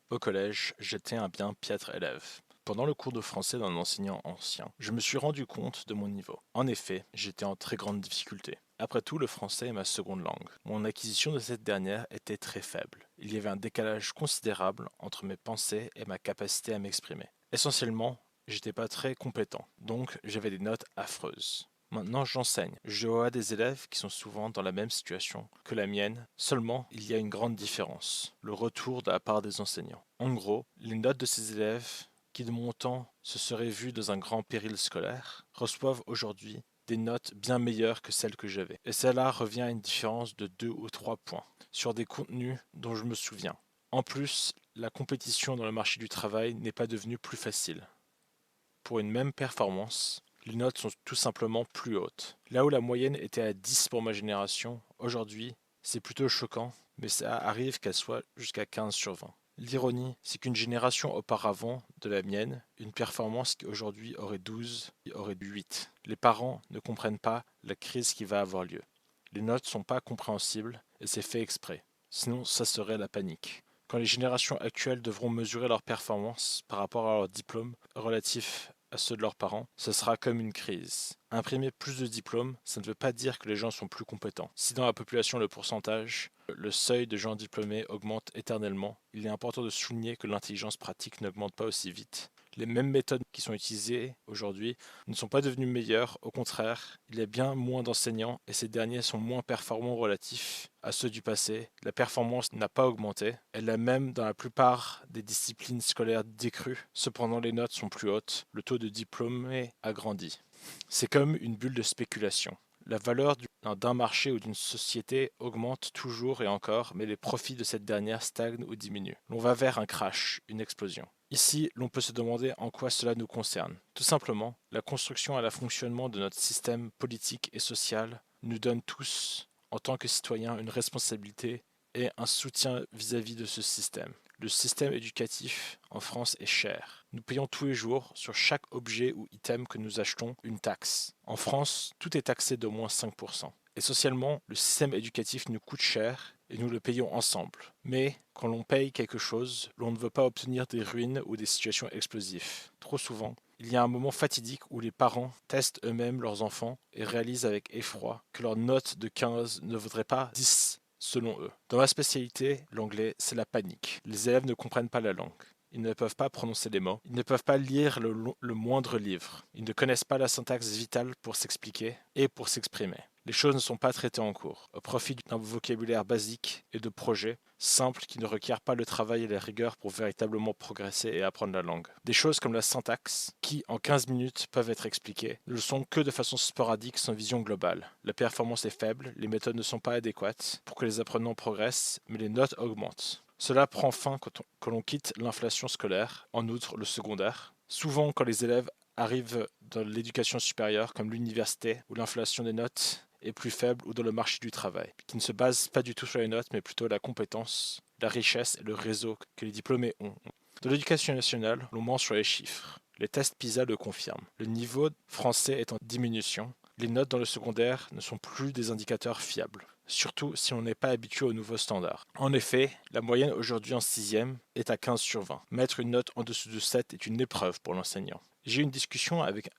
Au collège, j'étais un bien piètre élève. Pendant le cours de français d'un enseignant ancien, je me suis rendu compte de mon niveau. En effet, j'étais en très grande difficulté. Après tout, le français est ma seconde langue. Mon acquisition de cette dernière était très faible. Il y avait un décalage considérable entre mes pensées et ma capacité à m'exprimer. Essentiellement, j'étais pas très compétent, donc j'avais des notes affreuses. Maintenant, j'enseigne. Je vois des élèves qui sont souvent dans la même situation que la mienne, seulement il y a une grande différence, le retour de la part des enseignants. En gros, les notes de ces élèves, qui de mon temps se seraient vus dans un grand péril scolaire, reçoivent aujourd'hui des notes bien meilleures que celles que j'avais. Et cela revient à une différence de 2 ou 3 points sur des contenus dont je me souviens. En plus, la compétition dans le marché du travail n'est pas devenue plus facile. Pour une même performance, les notes sont tout simplement plus hautes. Là où la moyenne était à 10 pour ma génération, aujourd'hui, c'est plutôt choquant, mais ça arrive qu'elle soit jusqu'à 15 sur 20. L'ironie, c'est qu'une génération auparavant de la mienne, une performance qui aujourd'hui aurait 12, aurait 8. Les parents ne comprennent pas la crise qui va avoir lieu. Les notes sont pas compréhensibles et c'est fait exprès. Sinon, ça serait la panique. Quand les générations actuelles devront mesurer leur performance par rapport à leur diplôme relatif à ceux de leurs parents, ce sera comme une crise. Imprimer plus de diplômes, ça ne veut pas dire que les gens sont plus compétents. Si dans la population le pourcentage, le seuil de gens diplômés augmente éternellement, il est important de souligner que l'intelligence pratique n'augmente pas aussi vite. Les mêmes méthodes qui sont utilisées aujourd'hui ne sont pas devenues meilleures, au contraire, il y a bien moins d'enseignants et ces derniers sont moins performants relatifs à ceux du passé. La performance n'a pas augmenté, elle a même dans la plupart des disciplines scolaires décru. Cependant les notes sont plus hautes, le taux de diplômés a grandi. C'est comme une bulle de spéculation. La valeur d'un marché ou d'une société augmente toujours et encore, mais les profits de cette dernière stagnent ou diminuent. L'on va vers un crash, une explosion. Ici, l'on peut se demander en quoi cela nous concerne. Tout simplement, la construction et le fonctionnement de notre système politique et social nous donne tous, en tant que citoyens, une responsabilité et un soutien vis-à-vis de ce système. Le système éducatif en France est cher. Nous payons tous les jours, sur chaque objet ou item que nous achetons, une taxe. En France, tout est taxé d'au moins 5%. Et socialement, le système éducatif nous coûte cher et nous le payons ensemble. Mais quand l'on paye quelque chose, l'on ne veut pas obtenir des ruines ou des situations explosives. Trop souvent, il y a un moment fatidique où les parents testent eux-mêmes leurs enfants et réalisent avec effroi que leur note de 15 ne vaudrait pas 10 selon eux. Dans ma spécialité, l'anglais, c'est la panique. Les élèves ne comprennent pas la langue. Ils ne peuvent pas prononcer les mots. Ils ne peuvent pas lire le moindre livre. Ils ne connaissent pas la syntaxe vitale pour s'expliquer et pour s'exprimer. Les choses ne sont pas traitées en cours, au profit d'un vocabulaire basique et de projets simples qui ne requièrent pas le travail et la rigueur pour véritablement progresser et apprendre la langue. Des choses comme la syntaxe, qui en 15 minutes peuvent être expliquées, ne le sont que de façon sporadique sans vision globale. La performance est faible, les méthodes ne sont pas adéquates pour que les apprenants progressent, mais les notes augmentent. Cela prend fin quand l'on quitte l'inflation scolaire, en outre le secondaire. Souvent, quand les élèves arrivent dans l'éducation supérieure, comme l'université, où l'inflation des notes est plus faible, ou dans le marché du travail, qui ne se base pas du tout sur les notes, mais plutôt la compétence, la richesse et le réseau que les diplômés ont. Dans l'éducation nationale, l'on ment sur les chiffres. Les tests PISA le confirment. Le niveau français est en diminution. Les notes dans le secondaire ne sont plus des indicateurs fiables, surtout si on n'est pas habitué aux nouveaux standards. En effet, la moyenne aujourd'hui en 6e est à 15 sur 20. Mettre une note en dessous de 7 est une épreuve pour l'enseignant. J'ai eu une discussion avec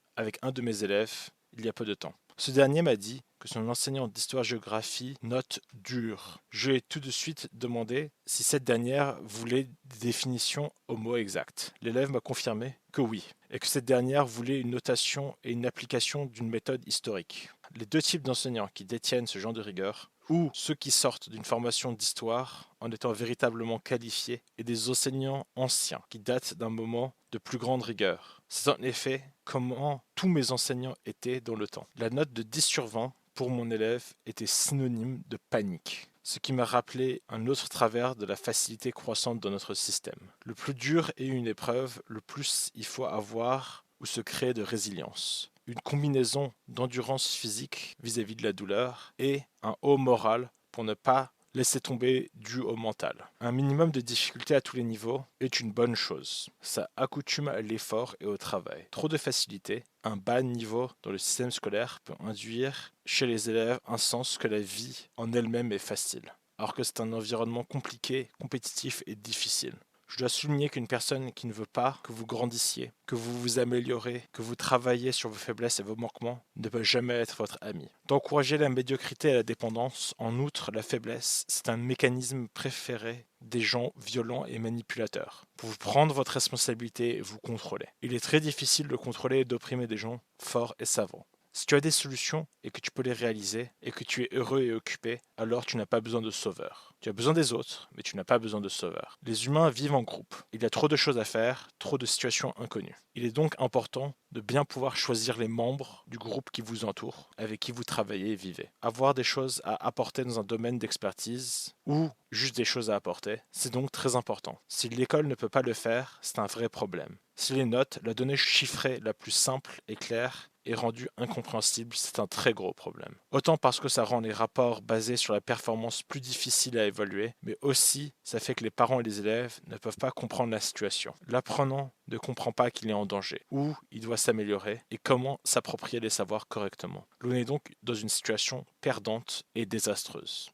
un de mes élèves il y a peu de temps. Ce dernier m'a dit que son enseignant d'histoire-géographie note dur. Je lui ai tout de suite demandé si cette dernière voulait des définitions au mot exact. L'élève m'a confirmé que oui, et que cette dernière voulait une notation et une application d'une méthode historique. Les deux types d'enseignants qui détiennent ce genre de rigueur, ou ceux qui sortent d'une formation d'histoire en étant véritablement qualifiés, et des enseignants anciens qui datent d'un moment de plus grande rigueur. C'est en effet comment tous mes enseignants étaient dans le temps. La note de 10 sur 20 pour mon élève était synonyme de panique, ce qui m'a rappelé un autre travers de la facilité croissante dans notre système. Le plus dur est une épreuve, le plus il faut avoir ou se créer de résilience. Une combinaison d'endurance physique vis-à-vis de la douleur et un haut moral pour ne pas laisser tomber dû au mental. Un minimum de difficulté à tous les niveaux est une bonne chose. Ça accoutume à l'effort et au travail. Trop de facilité, un bas niveau dans le système scolaire peut induire chez les élèves un sens que la vie en elle-même est facile, alors que c'est un environnement compliqué, compétitif et difficile. Je dois souligner qu'une personne qui ne veut pas que vous grandissiez, que vous vous améliorez, que vous travaillez sur vos faiblesses et vos manquements, ne peut jamais être votre ami. D'encourager la médiocrité et la dépendance, en outre la faiblesse, c'est un mécanisme préféré des gens violents et manipulateurs, pour vous prendre votre responsabilité et vous contrôler. Il est très difficile de contrôler et d'opprimer des gens forts et savants. Si tu as des solutions et que tu peux les réaliser et que tu es heureux et occupé, alors tu n'as pas besoin de sauveur. Tu as besoin des autres, mais tu n'as pas besoin de sauveur. Les humains vivent en groupe. Il y a trop de choses à faire, trop de situations inconnues. Il est donc important de bien pouvoir choisir les membres du groupe qui vous entoure, avec qui vous travaillez et vivez. Avoir des choses à apporter dans un domaine d'expertise ou juste des choses à apporter, c'est donc très important. Si l'école ne peut pas le faire, c'est un vrai problème. Si les notes, la donnée chiffrée la plus simple et claire, est rendue incompréhensible, c'est un très gros problème. Autant parce que ça rend les rapports basés sur la performance plus difficiles à évaluer, mais aussi ça fait que les parents et les élèves ne peuvent pas comprendre la situation. L'apprenant ne comprend pas qu'il est en danger, où il doit s'améliorer et comment s'approprier les savoirs correctement. L'on est donc dans une situation perdante et désastreuse.